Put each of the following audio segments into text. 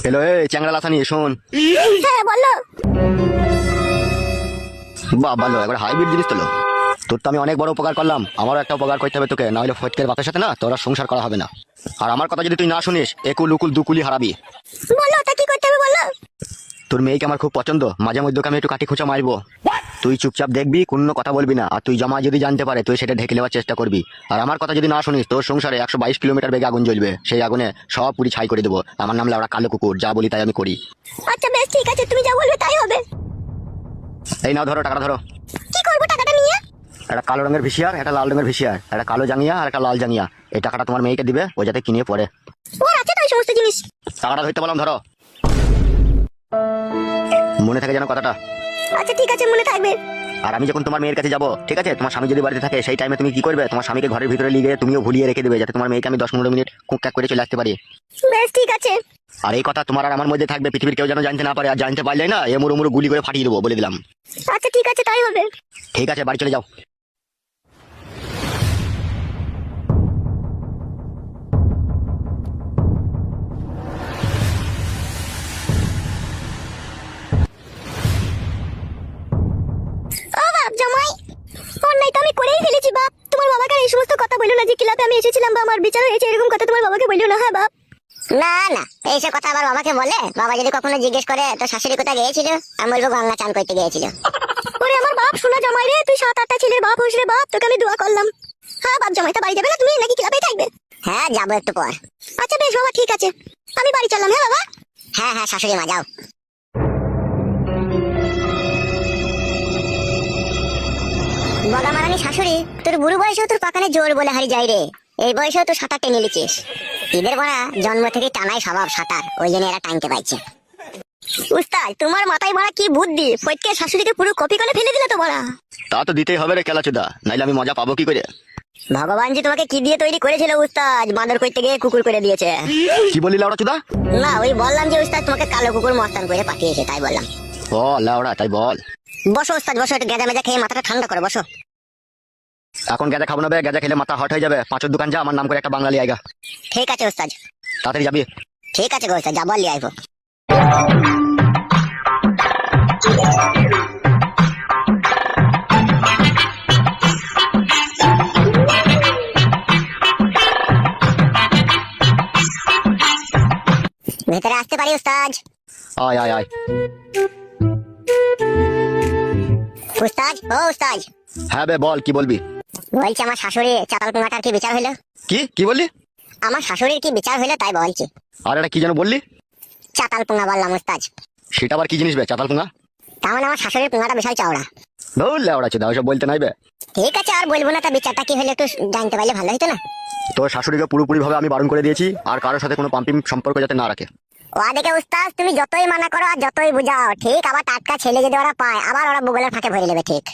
Hello, চ্যাংড়া লাথানি শোন। হ্যাঁ বলো। বাবা লো, একবার হাইব্রিড জিনিস তোলো। তোর তো আমি অনেক বড় উপকার করলাম, আমারও একটা উপকার করতে হবে তোকে, না হলে ফটকের বাপের সাথে না তোরা সংসার করা হবে না। আর আমার কথা যদি তুই না শুনিস, একুল উকুল দুকুলি হারাবি। বলো তা কি করতে হবে বলো। তোর মেয়েকে আমার খুব পছন্দ, মাঝে মধ্যে ওকে আমি একটু কাটি খুঁচা মারবো। তুই চুপচাপ দেখবি, কোনো কথা বলবি না। আর তুই জমা যদি জানতে পারে তুই সেটা ঢেকে নেওয়ার চেষ্টা করবি। আর আমার কথা যদি না শুনিস, তোর সংসারে 122 কিলোমিটার বেগে আগুন জ্বলবে। সেই আগুনে সব পুরি ছাই করে দেবো। আমার নাম লাউড়া কালো কুকুর, যা বলি তাই আমি করি। আচ্ছা বেশ ঠিক আছে, তুমি যা বলবে তাই হবে। এই নাও ধরো, টাকাটা ধরো। কি করবো টাকাটা নিয়ে? একটা কালো রঙের ভিসিয়ার, একটা লাল রঙের ভিসিয়ার, একটা কালো জাঙ্গিয়া আর একটা লাল জাঙ্গিয়া। এই টাকাটা তোমার মেয়েকে দিবে, ও যাতে কিনে পড়ে। ওর আছে তো ওই সমস্ত জিনিস। টাকাটা ধরতে বললাম, ধরো। মনে থাকে যেন কথাটা। আচ্ছা ঠিক আছে, মনে থাকবে। আর আমি যখন তোমার মেয়ের কাছে যাবো, ঠিক আছে, তোমার স্বামী যদি বাড়িতে থাকে, সেই টাইমে তুমি কি করবে, তোমার স্বামীকে ঘরের ভিতরে লিগে তুমিও ভুলিয়ে রেখে দেবে, যাতে তোমার মেয়েকে আমি 10-15 মিনিট কুক করে চলে আসতে পারি। বেশ ঠিক আছে। আর এই কথা তোমার আর আমার মধ্যে থাকবে, পৃথিবীর কেউ যেন জানতে না পারে। আর জানতে পারলে না, এমুর উমুর গুলি করে ফাটিয়ে দেবো, বলে দিলাম। আচ্ছা ঠিক আছে, তাই হবে। ঠিক আছে, বাড়ি চলে যাও। ও বাপ জামাই, অন্যায় তো আমি করেই ফেলেছি বাপ। তোমার বাবাকে আর এই সমস্ত কথা বললো না যে ক্লাবে আমি এসেছিলাম বা আমার বিচার হয়েছে, এরকম কথা তোমার বাবাকে বললো না। হ্যাঁ বাপ। না না, এইসব কথা আবার বাবাকে বলে? বাবা যদি কখনো জিজ্ঞেস করে তো শাশুড়ি কোথায় গিয়েছিল, আমি বলবো গঙ্গা চান করতে গিয়েছিল। ওরে আমার বাপ শোনা জামাই রে, তুই 7-8টা ছেলের বাপ হোস রে বাপ, তোকে আমি দোয়া করলাম। হ্যাঁ বাপ জামাই, তা বাড়ি যাবে না তুমি, নাকি ক্লাবেই থাকবে? হ্যাঁ যাবো একটু পর। আচ্ছা বেশ বাবা, ঠিক আছে, আমি বাড়ি চললাম। হ্যাঁ বাবা। হ্যাঁ হ্যাঁ শাশুড়ি মা যাও। বগা মারানি শাশুড়ি, তোর বুড়ো বয়সেও তোর পাকানে জোর বলে হারি যাই রে। এই বয়সেও তো সাঁতার টেনে লিচিস। এদের বড়া জন্ম থেকে টানাই স্বভাব সাঁতার, ওই জন্য এরা টানতে পারছে। উস্তাদ তোমার মাথায় মারা কি বুদ্ধি, ফটকে শাশুড়িকে পুরো কপি করে ফেলে দিলে তো বড়া। তা তো দিতেই হবে রে খেলাচুদা, নাইলে আমি মজা পাবো কি করে? ভগবান জি তোমাকে কি দিয়ে তৈরি করেছিল উস্তাদ, বাঁদর করতে গিয়ে কুকুর করে দিয়েছে। কি বললি লাউড়া চুদা? না ওই বললাম যে উস্তাদ তোমাকে কালো কুকুর মস্তান করে পাঠিয়েছে, তাই বললাম। ও লাউড়া, তাই বল। বসো উস্তাদ বসো, একটু গেজা মেজা খেয়ে মাথাটা ঠান্ডা করে বসো। এখন গেজা খাবো না বে, গেজা খেলে মাথা হট হয়ে যাবে। পাঁচের দোকান যা, আমার নাম করে একটা বাঙালি আইগা। ঠিক আছে উস্তাদ। তাড়াতাড়ি যাবি। ঠিক আছে গো উস্তাদ, যাবো আর লিয়ে আইবো। ভেতরে আসতে পারি উস্তাদ? আয় আয় আয়। উস্তাদ, ও উস্তাদ, হ্যাঁ বে বল, কি বলবি? বলছি আমার শাশুড়ি চাতাল কুমাটার কি বিচার হইলো? কি কি বললি? আমার শাশুড়ির কি বিচার হইলো তাই বলছি। আর এটা কি যেন বললি? চাতাল পুঙ্গা বললাম উস্তাদ। সেটা আবার কি জিনিস বে, চাতাল পুঙ্গা? তার মানে আমার শাশুড়ির পুঙ্গাটা বিশাল চওড়া। বল লাউড়া চুদা, ওইসব বলতে নাই বে। ঠিক আছে আর বলবো না, তা বিচারটা কি হইলো একটু জানতে পারলে ভালো হতো না? তোর শাশুড়িকে পুরোপুরি ভাবে আমি বারণ করে দিয়েছি, আর কারোর সাথে কোনো পাম্পিং সম্পর্ক যাতে না রাখে। ওরা দেখে উস্তাদ তুমি যতই মানা করো আর যতই বুঝাও, ঠিক আবার টাটকা ছেলে যদি ওরা পায়, আবার ওরা বুগলের ফাঁকে ভরে নেবে। ঠিক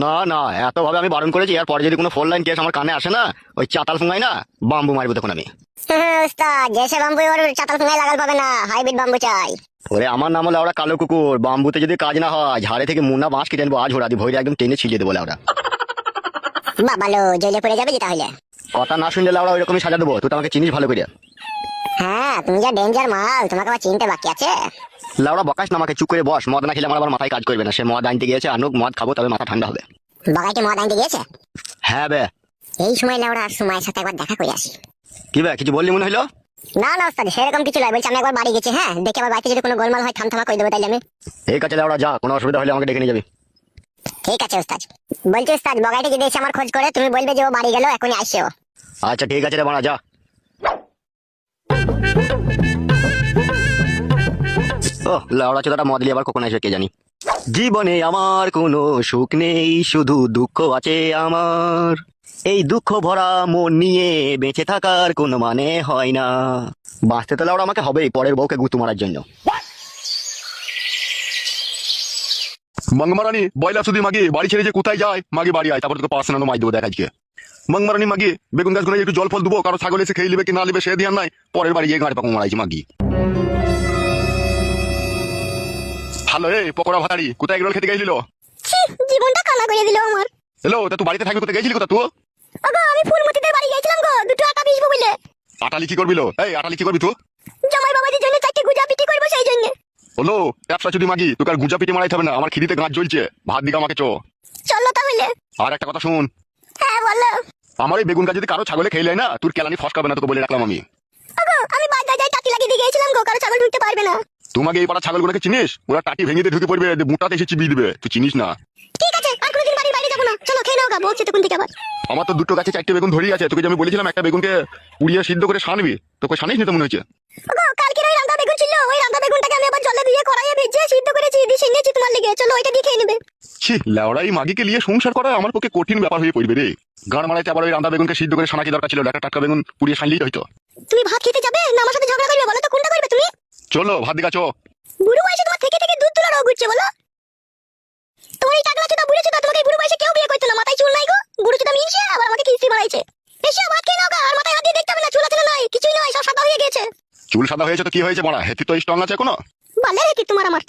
না না, এত ভাবে আমি বারণ করেছি, আর পরে যদি কোনো ফোন লাইন কেস আমার কানে আসে না, ওই চাতাল ফুঙ্গাই না বাম্বু মারবো তখন আমি। উস্তাদ যেসে বাম্বু ওর চাতাল ফুঙ্গাই লাগাল পাবে না, হাইব্রিড বাম্বু চাই। ওরে আমার নাম হলো ওরা কালো কুকুর, বাম্বুতে যদি কাজ না হয় ঝাড়ে থেকে মুন্না বাঁশ কেটে আনবো, আজ ওরা দি ভৈরে একদম টেনে ছিলিয়ে দেবো লাউড়া। বাবালো জেলে পড়ে যাবে যে তাহলে। কথা না শুনলে লাউড়া ওইরকমই সাজা দেবো, তুই তো আমাকে চিনিস ভালো করে। হ্যাঁ তুমি যা ডেঞ্জার মাল, তোমাকে আবার চিনতে বাকি আছে। লাউড়া বকাস না আমাকে, চুপ করে বস। মদ না খেলে আমার আবার মাথায় কাজ করবে না। সে মদ আনতে গিয়েছে, আনুক, মদ খাবো, তবে মাথা ঠান্ডা হবে। বাগাইতে মদ আনতে গিয়েছে? হ্যাঁ বে। এই সময় লেওড়া আর সময়ের সাথে একবার দেখা করে আসি। কি বে, কিছু বললি মনে হইলো? না না উস্তাদ সেরকম কিছু নয়, বলছি আমি একবার বাড়ি গেছি। হ্যাঁ দেখে আবার বাড়িতে যদি কোনো গোলমাল হয় থামথামা করে দেবো তাইলে আমি। ঠিক আছে লাউড়া যা, কোনো অসুবিধা হলে আমাকে ডেকে নিয়ে যাবি। ঠিক আছে উস্তাদ। বলছি উস্তাদ বগাইতে যদি এসে আমার খোঁজ করে তুমি বলবে যে ও বাড়ি গেল, এখনই আসছে ও। আচ্ছা ঠিক আছে রে বাড়া, যা। ও লাউড়া চোদাটা মদ নিয়ে আবার কখন আসবে কে জানি। জীবনে আমার কোনো সুখ নেই, শুধু দুঃখ আছে আমার। এই দুঃখ ভরা মন নিয়ে বেঁচে থাকার কোনো মানে হয় না। বাঁচতে তো লাউড়া আমাকে হবেই, পরের বউকে গুতু মারার জন্য। মঙ্গমারানি বয়লা শুধু মাগি বাড়ি ছেড়ে যে কোথায় যায়, মাগি বাড়ি আয়, তারপর তোকে পার্সোনাল মাই দেবো দেখ আজকে। মঙ্গমারানি মাগি বেগুন গাছ গুলো একটু জল ফল দেবো, কারো ছাগল এসে খেয়ে নিবে কি না নিবে সে ধ্যান নাই, পরের বাড়ি গিয়ে গাড়ি পাকো মারাইছি মাগি। হ্যালো এই পকোড়া ভাতাড়ি, কোথায় এগরোল খেতে গেছিল? ছি, জীবনটা কানা করে দিল আমার। হ্যালো তা তুই বাড়িতে থাকবি, কোথায় গেছিলি কোথা তুই? ওগো আমি ফুলমতিদের বাড়ি গেছিলাম গো, দুটো আটা পিসবো বলে। আটালি কি করবি লো? এই আটালি কি করবি তুই? জামাই বাবাজির জন্য 4টে গুজা পিটি করবো হলো ব্যবসা যদি মাগি তোকে আর গুজা পিটে মারাইতে হবে না, আমার খিদিতে গাঁট জ্বলছে, ভাত দিকে আমাকে চো। চলো তাহলে। আর একটা কথা শুন, হ্যাঁ বলো। আমার এই বেগুন গাছ যদি কারো ছাগলে খেয়ে নেয় না, তোর কেলানি ফসকাবে না, তোকে বলে রাখলাম আমি। ওগো আমি বাজারে যাই টাকি লাগিয়ে দিয়ে গেছিলাম গো, কারো ছাগল ঢুকতে পারবে না। তোমাকে এই পাড়া ছাগলগুলোকে চিনিস? ওরা টাটি ভেঙে দিয়ে ঢুকে পড়বে, বুটাতে এসে চিবিয়ে দিবে, তুই চিনিস না। ঠিক আছে, আর কোনোদিন বাড়ির বাইরে যাবো না, চলো খেয়ে নাও গা, বলছি তখন থেকে আবার। আমার তো দুটো গাছে 4টে বেগুন ধরেই আছে, তোকে যে আমি বলেছিলাম একটা বেগুনকে পুড়িয়ে সিদ্ধ করে সানবি, তোকে সানিস নি তো মনে হচ্ছে। ওগো কালকে ওই রান্না বেগুন ছিল, ওই রান্না বেগুনটাকে আমি আবার জলে দিয়ে কড়াইয়ে ভেজে সিদ্ধ করেছি, দিয়ে সিনেছি তোমার লেগে, চলো ওইটা দিয়ে খেয়ে নেবে। ছি, লেওড়াই মাগিকে নিয়ে সংসার করা আমার পক্ষে কঠিন ব্যাপার হয়ে পড়বে রে। গান মারাইতে আবার ওই রান্না বেগুনকে সিদ্ধ করে সানা কি দরকার ছিল? একটা টাটকা বেগুন পুড়িয়ে সানলেই হয়তো। তুমি ভাত খেতে যাবে না আমার সাথে ঝগড়া করবে বলো তো, কোনটা করবে তুমি? চলো ভাত দিকা চো। বুড়ো বয়সে তোমার থেকে থেকে দুধ তোলা রোগ উঠছে বলো। তোমার এই টাকলা চোদা বুড়ো চোদা, তোমাকে এই বুড়ো বয়সে কেউ বিয়ে করতো না, মাথায় চুল নাই গো, বুড়ো চোদা মিনছে আবার আমাকে কিস্তি মারাইছে। এসে ভাত খেয়ে নাও গা, আর মাথায় হাত দিয়ে দেখতে হবে না, চুল আছে না নাই, কিছুই নয়, সব সাদা হয়ে গেছে। চুল সাদা হয়েছে তো কি হয়েছে, বড়া হেতি তো স্ট্রং আছে এখনো। ভালো রেখে তোমার আমার।